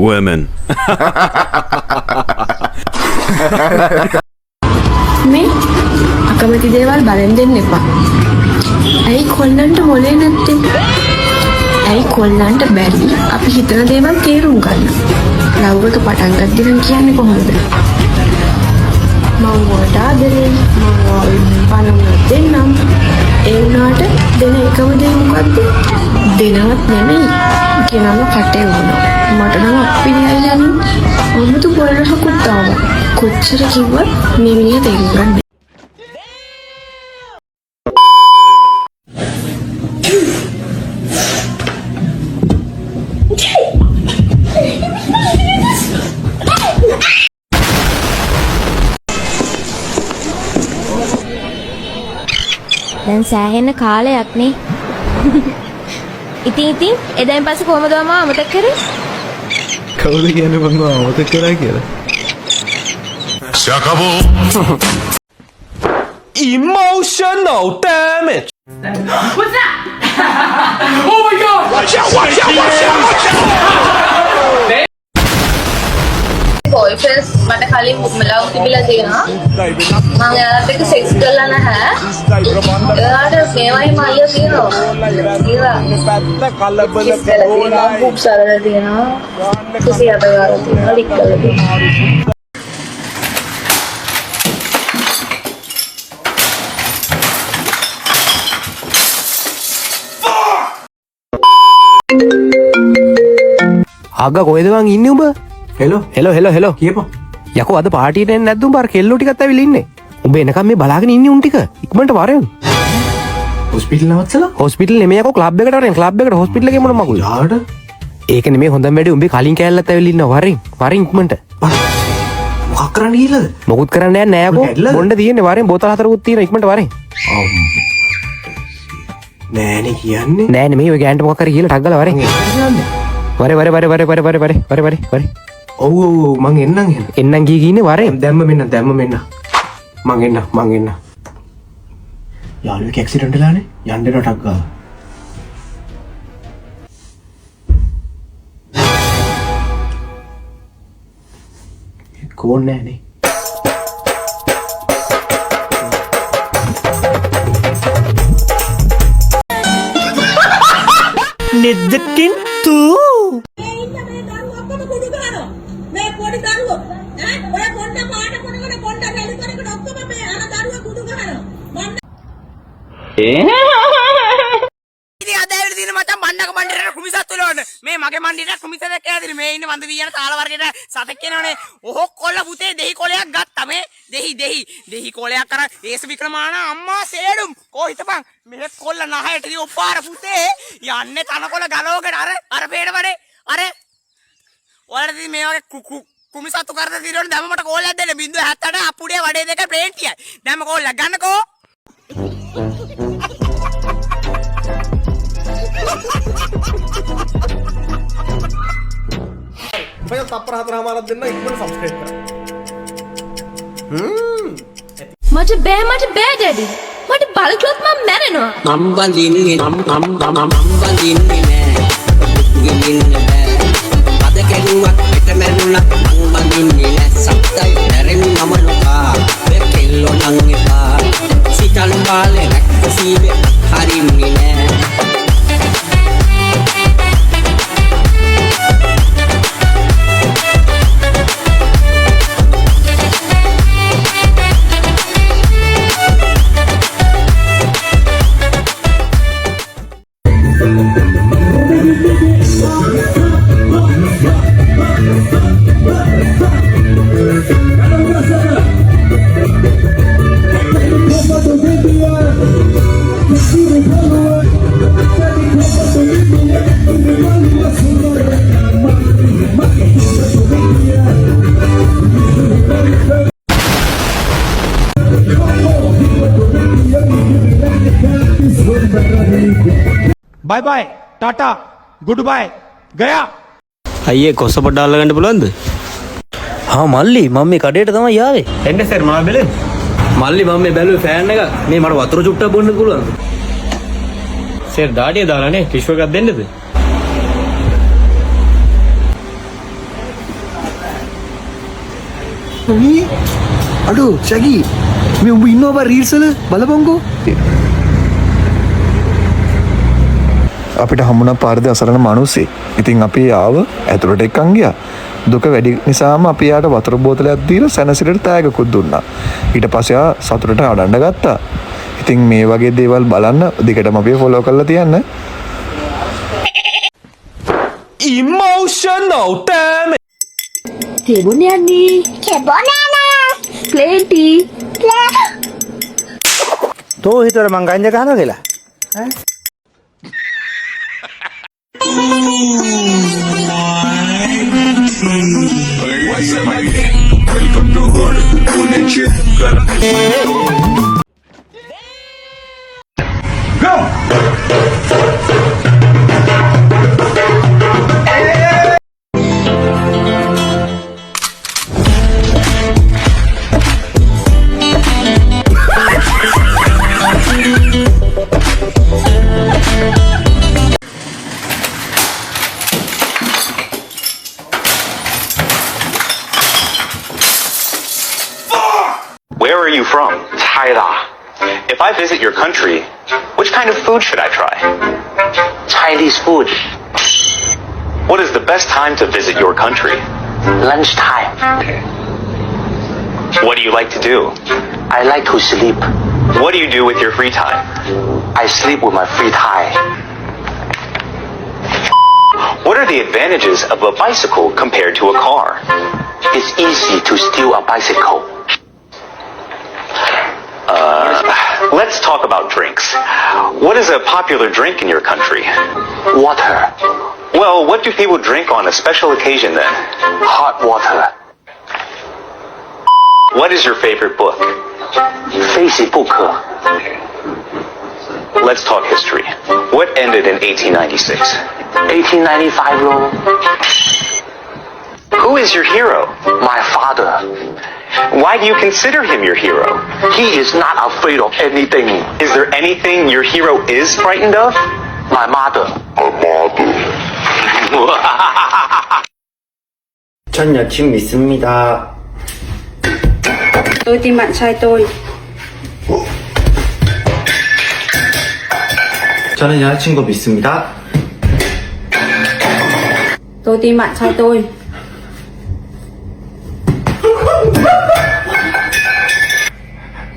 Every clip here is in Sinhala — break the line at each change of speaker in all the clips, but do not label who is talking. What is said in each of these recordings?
women.
මේ අකමැති දේවල් බලෙන් දෙන්න එපා. ඇයි කොල්ලන්ට මොලේ නැත්තේ? ඇයි කොල්ලන්ට බැරි අපි හිතන දේවල් තේරුම් ගන්න? ලව් එක පටන් ගද්දි නම් කියන්නේ කොහොමද? මම වලට ආදරේ මම පණුන දෙන්නම්. ඒ වුණාට දෙන එකම දේ මොකද්ද? දෙනවත් නෙමෙයි. කියනම කටේ වුණා. මට නම් අප්පිරියයි යන්නේ. ඔමුතු පොරහකුත් ආවා. කොච්චර කිව්වත් මේ මිනිහා තේරුම් ගන්න.
දැන් සෑහෙන කාලයක් නේ. ඉතින් එදැන් පස්සේ කොහමද මම අමතක කරේ?
කවුද කියන්නේ මම අමතක කරා කියලා?
Shakabo.
Emotional damage.
What's that? Oh my god!
Watch out, watch out, watch out, watch out!
boyfriends මට කලින් ලව් තිබිලා තියෙනවා. මම එයාට එක්ක සෙක්ස් කරලා නැහැ. එයාට මේවයි මල්ලිය තියෙනවා. කියලා. බුක්ස් අරලා තියෙනවා. කුසි අතගාලා තියෙනවා. ලික් කරලා තියෙනවා.
ආගා කොහෙද මං ඉන්නේ උඹ? හෙලෝ
කියපන්.
යකෝ අද පාටියට එන්නේ නැද්ද උඹ? අර කෙල්ලෝ ටිකත් ඇවිල්ලා ඉන්නේ. උඹ එනකම් මේ බලාගෙන ඉන්නේ උන් ටික. ඉක්මනට වරෙන්.
හොස්පිටල් නවත්තලා?
හොස්පිටල් නෙමෙයි යකෝ ක්ලබ් එකට වරෙන්. ක්ලබ් එකට හොස්පිටල් එකේ මොන මගුල්.
යාට
ඒක නෙමෙයි හොඳම වැඩේ. උඹේ කලින් කෑල්ලත් ඇවිල්ලා ඉන්නවා වරෙන්. වරෙන් ඉක්මනට.
මොකක් කරන්න ගිහලාද?
මොකුත් කරන්න යන්නේ නැහැ යකෝ.
ඇල්ලද?
බොණ්ඩ තියෙන්නේ වරෙන් බෝතල් හතරකුත් තියෙනවා ඉක්මනට වරෙන්.
නෑනේ කියන්නේ.
නෑ නෙමෙයි ඔය ගෑන්ට මොකක් කරේ කියලා ටක් ගාලා වරෙන්. වරේ
ඔව් මං එන්නම් එහෙනම්.
එන්නම් ගියේ ඉන්නේ වරෙන්.
දැම්ම මෙන්න මං එන්න. යාළුවෙක් ඇක්සිඩන්ට් වෙලානේ. යන්න ටක් ගාලා. කෝන් නෑනේ.
නෙද්දකින් තු
මේ මගේ මණ්ඩියට කුමිසක් ඇදිරි මේ ඉන්න වන්ද වියන තාල වර්ගයට සතෙක් කියනවනේ ඔහො කොල්ල පුතේ දෙහි කොලයක් ගත්තා මේ දෙහි කොලයක් අර ඒස වික්‍රමාන අම්මා සේඩුම් කෝ හිටපන් මේ කොල්ල නහයට දී ඔපාර පුතේ යන්නේ තනකොළ ගලවගෙන අර පේන වඩේ අර ඔයාලට ඉතින් මේ වගේ කුමිසත්තු කරද දිරවන දැම්ම මට කෝලයක් දෙන්න 0.70 අපුඩිය වඩේ දෙක ප්ලේන්ටියයි දැම්ම කෝලයක් ගන්නකෝ
මම තප්පර 4මාරක් දෙන්න ඉක්මනට සබ්ස්ක්‍රයිබ් කරන්න.
මට බෑ ඩැඩි. මට බලකොත් මම මැරෙනවා.
මම් බඳින්නේ නෑ. ගෙලින්නේ බෑ. අද කෙරුවක් පිට මැරුණා මම් බඳින්නේ නෑ. සත්තයි මැරෙන්නම නොකා. කෙල්ලෝ නම් එපා. සිතල් පාලේ රැක්ක සීවේ හරින්නේ නෑ.
බයි බයි ටාටා ගුඩ් බයි ගයා
අයියේ කොස්ස පොඩ්ඩක් අල්ලගන්න පුළුවන්ද?
හා මල්ලි මම මේ කඩේට තමයි යාවේ.
එන්න සර් මම බැලුවේ. මල්ලි මම මේ බැලුවේ ෆෑන් එක. මේ මට වතුර චුට්ටක් බොන්න පුළුවන්ද? සර් ඩාඩිය දාලානේ ටිෂු එකක් දෙන්නද?
අඩු චැකි මේ උඹ ඉන්නවා බා රීල්ස් වල බලපංකෝ. අපිට හම්බුණා පාරද අසරණ මිනිස්සෙක්. ඉතින් අපි ආව ඇතුළට එක්කන් ගියා. දුක වැඩි නිසාම අපි යාට වතුර බෝතලයක් දීලා සැනසෙලට තෑගකුත් දුන්නා. ඊට පස්සේ ආ සතුටට අඬන්න ගත්තා. ඉතින් මේ වගේ දේවල් බලන්න දිගටම අපි ෆලෝ කරලා තියන්න.
Emotional damage.
Tebonani. Tebonana. Plenty.
තෝ හිතර මං ගංජ ගහනවා කියලා.
Where are you from? Thailand. If I visit your country, which kind of food should I try? Chinese food. What is the best time to visit your country? Lunchtime. What do you like to do? I like to sleep. What do you do with your free time? I sleep with my free time. What are the advantages of a bicycle compared to a car? It's easy to steal a bicycle. Let's talk about drinks. What is a popular drink in your country? Water. Well, what do people drink on a special occasion then? Hot water. What is your favorite book? Facebook. Let's talk history. What ended in 1896? 1895, Lord. Who is your hero? My father. Why do you consider him your hero? He is not afraid of anything. Is there anything your hero is frightened of? My mother.
전 여친 믿습니다.
Tôi tin bạn trai tôi.
저는 여자친구 믿습니다.
Tôi tin bạn trai tôi.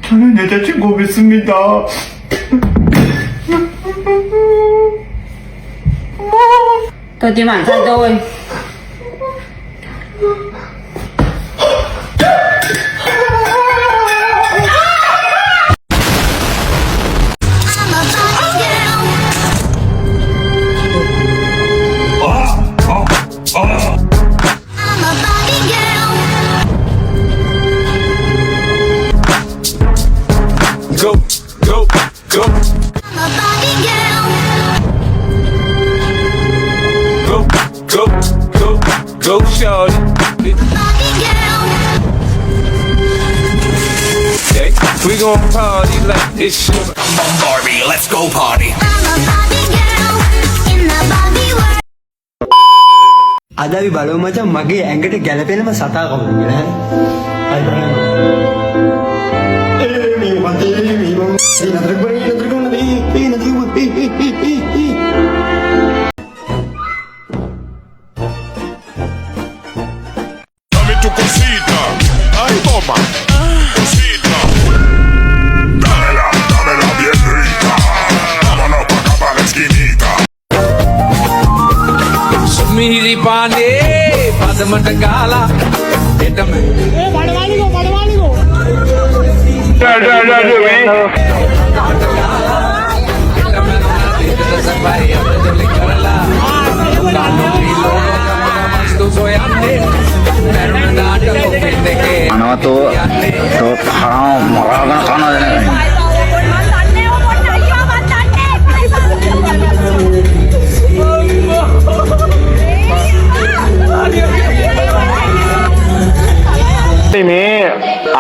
저는 여자친구 믿습니다.
Tôi tin bạn trai tôi.
Go, go, go. Go, go, go, go, shorty. Okay, we gon' party like this shit. I'm on Barbie, let's go party.
අද අපි බලමු මචං මගේ ඇඟට ගැලපෙනම සතා කවුද කියලා. හරි බලන්න. මේ වන්දේ මේ නතර කරේ නතර කරන මේ නතර
Dame tu cosita, ay toma, cosita. Dámela bien rica. Vámonos pa' acá pa' la esquinita.
මිහිරි පානේ පදමට ගාලා එතම
අනවතෝ හරාම මරාගෙන කනවා.
මේ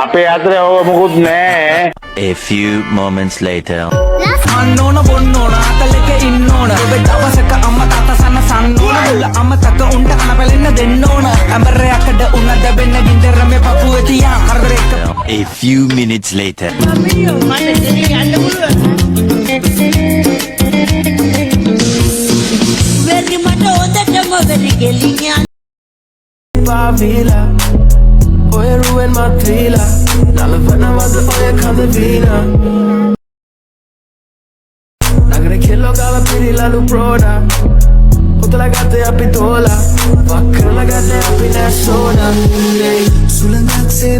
අපේ අතරේ ඔය මොකුත් නැහැ.
A few moments later.
අන්නෝන බොන්නෝන අතලෙක ඉන්නෝන ඔබ දවසක අම්මා තාත්තා සන්න සන්නෝන මුල අම්මතක උන්ට කන පැලෙන්න දෙන්න ඕන ඇඹරයකට උන දැබෙන්න ගින්දර මේ පපුවේ තියා
few minutes later.
Favela, boy, ruin my thriller. Nalavana was a color vina. Nagre kilo gala piri lalu proda. Utala gate api tola. Vakra lagate api na soda. Sulandak se